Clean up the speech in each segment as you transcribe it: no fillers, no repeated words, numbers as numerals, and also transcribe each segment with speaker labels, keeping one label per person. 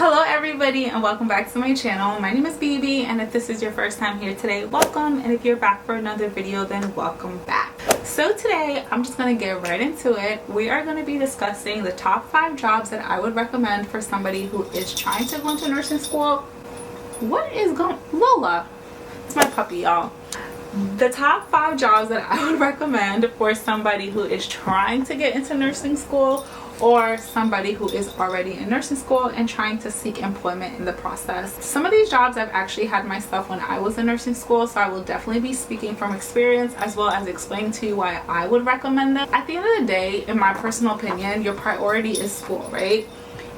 Speaker 1: Hello everybody and welcome back to my channel. My name is BB, and if this is your first time here today, welcome, and if you're back for another video, then welcome back. So today I'm just going to get right into it. We are going to be discussing the top 5 jobs that I would recommend for somebody who is trying to go into nursing school. What is going Lola? It's my puppy, y'all. The top 5 jobs that I would recommend for somebody who is trying to get into nursing school, or somebody who is already in nursing school and trying to seek employment in the process. Some of these jobs I've actually had myself when I was in nursing school, so I will definitely be speaking from experience as well as explaining to you why I would recommend them. At the end of the day, in my personal opinion, your priority is school, right?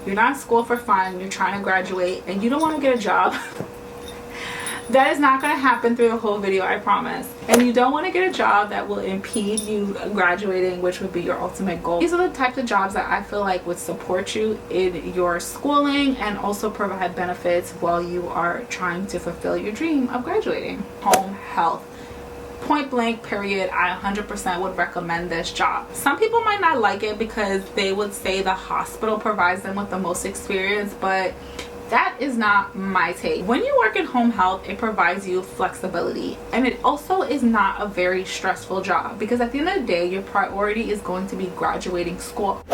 Speaker 1: You're not in school for fun, you're trying to graduate, and you don't want to get a job. That is not going to happen through the whole video, I promise. And you don't want to get a job that will impede you graduating, which would be your ultimate goal. These are the types of jobs that I feel like would support you in your schooling and also provide benefits while you are trying to fulfill your dream of graduating. Home health. Point blank period, I 100% would recommend this job. Some people might not like it because they would say the hospital provides them with the most experience, but that is not my take. When you work in home health, it provides you flexibility, and it also is not a very stressful job because at the end of the day, your priority is going to be graduating school.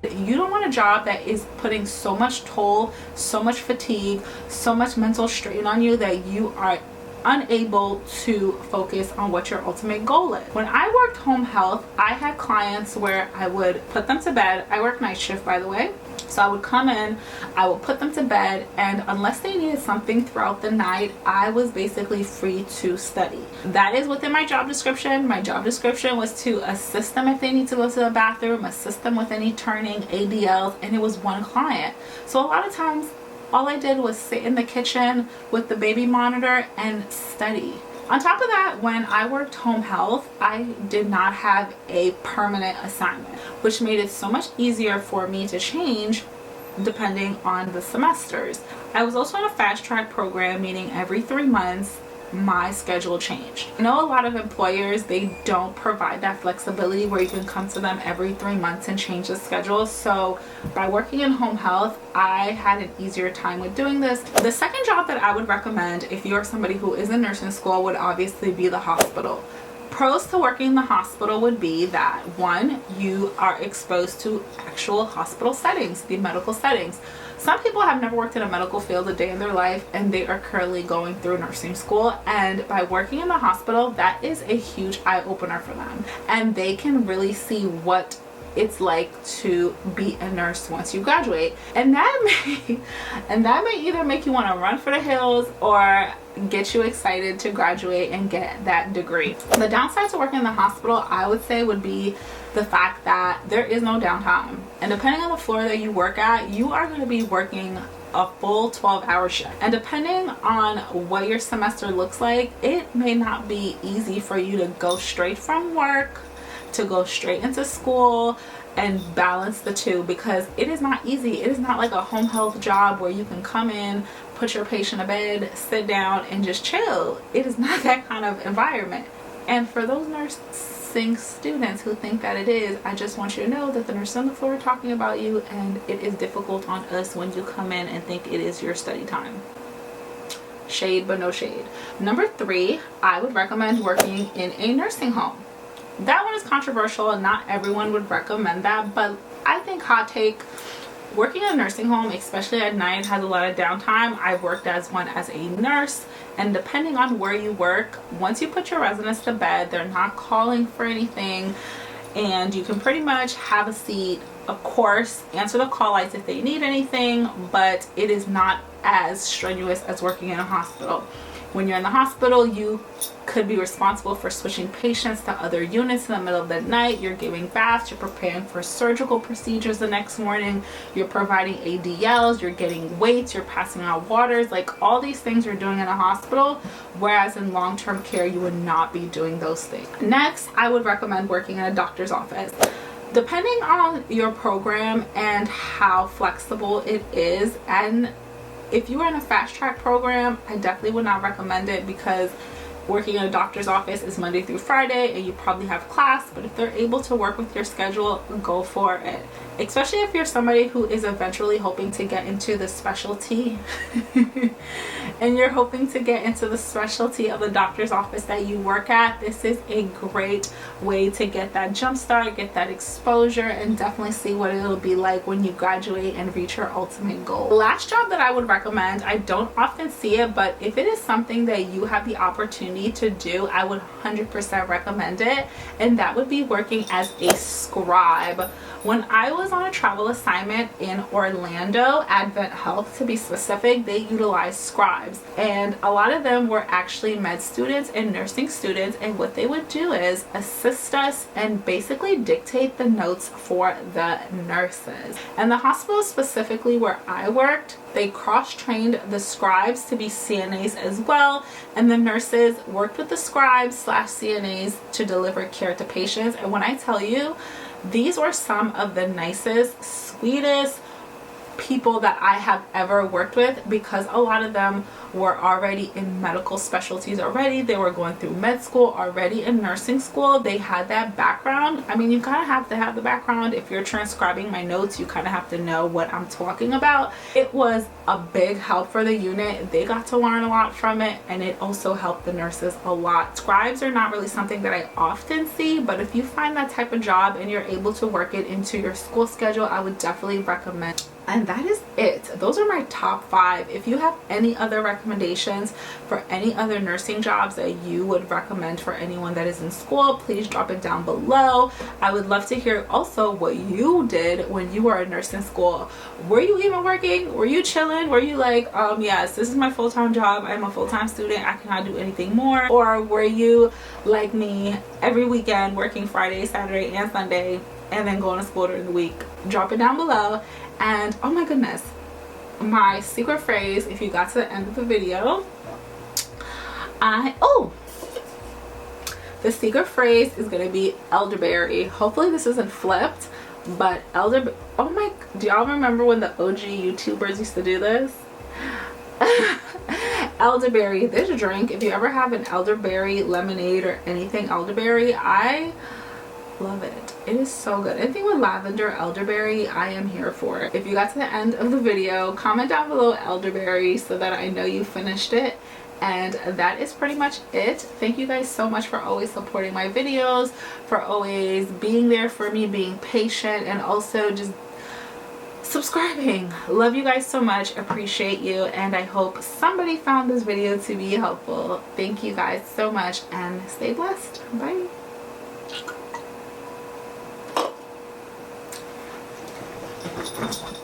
Speaker 1: You don't want a job that is putting so much toll, so much fatigue, so much mental strain on you that you are unable to focus on what your ultimate goal is. When I worked home health, I had clients where I would put them to bed. I work night shift, by the way. So I would come in, I would put them to bed, and unless they needed something throughout the night, I was basically free to study. That is within my job description. My job description was to assist them if they need to go to the bathroom, assist them with any turning, ADLs, and it was one client. So a lot of times, all I did was sit in the kitchen with the baby monitor and study. On top of that, when I worked home health, I did not have a permanent assignment, which made it so much easier for me to change depending on the semesters. I was also in a fast track program, meaning every 3 months my schedule changed. I know a lot of employers, they don't provide that flexibility where you can come to them every 3 months and change the schedule. So by working in home health, I had an easier time with doing this. The second job that I would recommend if you're somebody who is in nursing school would obviously be the hospital. Pros to working in the hospital would be that, one, you are exposed to actual hospital settings, the medical settings. Some people have never worked in a medical field a day in their life, and they are currently going through nursing school, and by working in the hospital, that is a huge eye-opener for them, and they can really see what it's like to be a nurse once you graduate, and that may either make you want to run for the hills or get you excited to graduate and get that degree. The downside to working in the hospital, I would say, would be the fact that there is no downtime, and depending on the floor that you work at, you are going to be working a full 12-hour shift, and depending on what your semester looks like, it may not be easy for you to go straight from work to go straight into school and balance the two, because it is not easy. It is not like a home health job where you can come in, put your patient to bed, sit down, and just chill. It is not that kind of environment. And for those nursing students who think that it is, I just want you to know that the nurse on the floor are talking about you, and it is difficult on us when you come in and think it is your study time. Shade, but no shade. Number 3, I would recommend working in a nursing home. That one is controversial and not everyone would recommend that, but I think, hot take, working in a nursing home, especially at night, has a lot of downtime. I've worked as one as a nurse, and depending on where you work, once you put your residents to bed, they're not calling for anything, and you can pretty much have a seat. Of course, answer the call lights if they need anything, but it is not as strenuous as working in a hospital. When you're in the hospital, you could be responsible for switching patients to other units in the middle of the night. You're giving baths, you're preparing for surgical procedures the next morning, you're providing ADLs, you're getting weights, you're passing out waters, like all these things you're doing in a hospital, whereas in long-term care, you would not be doing those things. Next, I would recommend working in a doctor's office. Depending on your program and how flexible it is, and if you are in a fast track program, I definitely would not recommend it because working in a doctor's office is Monday through Friday and you probably have class, but if they're able to work with your schedule, go for it. especially if you're somebody who is eventually hoping to get into the specialty and you're hoping to get into the specialty of the doctor's office that you work at. This is a great way to get that jump start, get that exposure, and definitely see what it'll be like when you graduate and reach your ultimate goal. The last job that I would recommend, I don't often see it, but if it is something that you have the opportunity to do, I would 100% recommend it, and that would be working as a scribe. When I was on a travel assignment in Orlando, Advent Health to be specific, they utilized scribes, and a lot of them were actually med students and nursing students, and what they would do is assist us and basically dictate the notes for the nurses. And the hospital specifically where I worked, they cross-trained the scribes to be CNAs as well, and the nurses worked with the scribes slash CNAs to deliver care to patients. And when I tell you, these were some of the nicest, sweetest people that I have ever worked with, because a lot of them were already in medical specialties already. They were going through med school already, in nursing school. They had that background. I mean, you kind of have to have the background. If you're transcribing my notes, you kind of have to know what I'm talking about. It was a big help for the unit. They got to learn a lot from it, and it also helped the nurses a lot. Scribes are not really something that I often see, but if you find that type of job and you're able to work it into your school schedule, I would definitely recommend. And that is it. Those are my top 5. If you have any other recommendations for any other nursing jobs that you would recommend for anyone that is in school, please drop it down below. I would love to hear also what you did when you were in nursing school. Were you even working? Were you chilling? Were you like, yes, this is my full-time job, I'm a full-time student, I cannot do anything more? Or were you like me, every weekend working Friday, Saturday, and Sunday, and then going to school during the week? Drop it down below. And oh my goodness, my secret phrase, if you got to the end of the video, the secret phrase is gonna be elderberry. Hopefully this isn't flipped, but do y'all remember when the OG YouTubers used to do this? Elderberry, this drink, if you ever have an elderberry lemonade or anything elderberry, I love it. It is so good. Anything with lavender, elderberry, I am here for it. If you got to the end of the video, comment down below elderberry so that I know you finished it. And that is pretty much it. Thank you guys so much for always supporting my videos, for always being there for me, being patient, and also just subscribing. Love you guys so much. Appreciate you, and I hope somebody found this video to be helpful. Thank you guys so much, and stay blessed. Bye. Thank you.